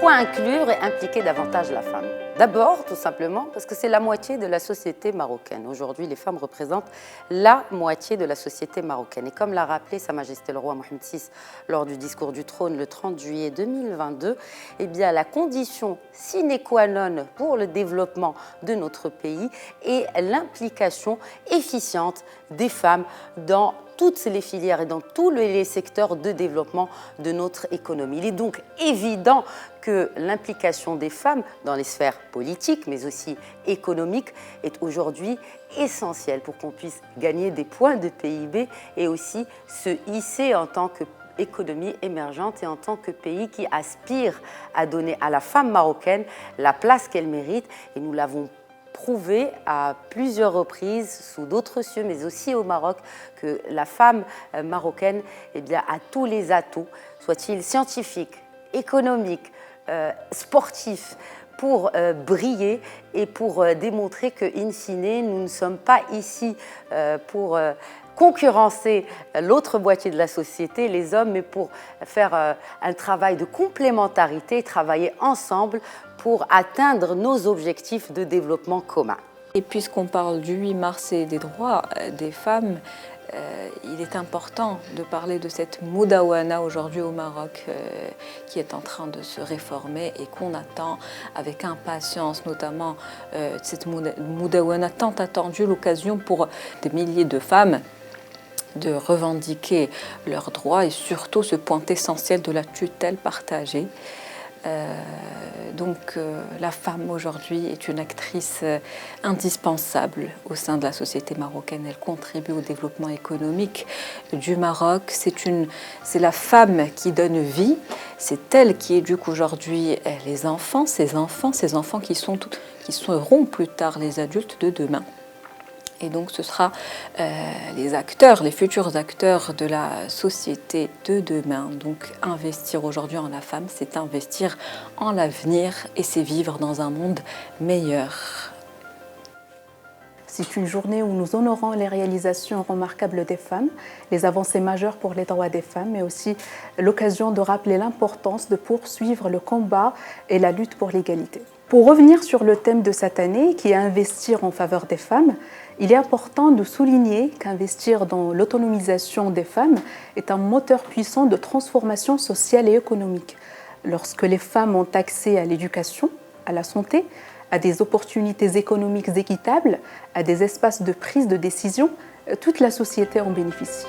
Pourquoi inclure et impliquer davantage la femme? D'abord, tout simplement, parce que c'est la moitié de la société marocaine. Aujourd'hui, les femmes représentent la moitié de la société marocaine. Et comme l'a rappelé Sa Majesté le Roi Mohamed VI lors du discours du trône le 30 juillet 2022, eh bien, la condition sine qua non pour le développement de notre pays est l'implication efficiente des femmes dans toutes les filières et dans tous les secteurs de développement de notre économie. Il est donc évident que l'implication des femmes dans les sphères politiques, mais aussi économiques, est aujourd'hui essentielle pour qu'on puisse gagner des points de PIB et aussi se hisser en tant qu'économie émergente et en tant que pays qui aspire à donner à la femme marocaine la place qu'elle mérite. Et nous l'avons prouvé à plusieurs reprises sous d'autres cieux, mais aussi au Maroc, que la femme marocaine eh bien, a tous les atouts, soient-ils scientifiques, économiques, sportifs, pour briller et pour démontrer que, in fine, nous ne sommes pas ici pour concurrencer l'autre moitié de la société, les hommes, mais pour faire un travail de complémentarité, travailler ensemble pour atteindre nos objectifs de développement commun. Et puisqu'on parle du 8 mars et des droits des femmes, il est important de parler de cette Moudawana aujourd'hui au Maroc qui est en train de se réformer et qu'on attend avec impatience, notamment cette Moudawana tant attendue, l'occasion pour des milliers de femmes de revendiquer leurs droits et surtout ce point essentiel de la tutelle partagée. La femme aujourd'hui est une actrice indispensable au sein de la société marocaine. Elle contribue au développement économique du Maroc. C'est la femme qui donne vie. C'est elle qui éduque aujourd'hui les enfants, ces enfants qui seront plus tard les adultes de demain. Et donc ce sera les futurs acteurs de la société de demain. Donc investir aujourd'hui en la femme, c'est investir en l'avenir et c'est vivre dans un monde meilleur. C'est une journée où nous honorons les réalisations remarquables des femmes, les avancées majeures pour les droits des femmes, mais aussi l'occasion de rappeler l'importance de poursuivre le combat et la lutte pour l'égalité. Pour revenir sur le thème de cette année, qui est investir en faveur des femmes, il est important de souligner qu'investir dans l'autonomisation des femmes est un moteur puissant de transformation sociale et économique. Lorsque les femmes ont accès à l'éducation, à la santé, à des opportunités économiques équitables, à des espaces de prise de décision, toute la société en bénéficie.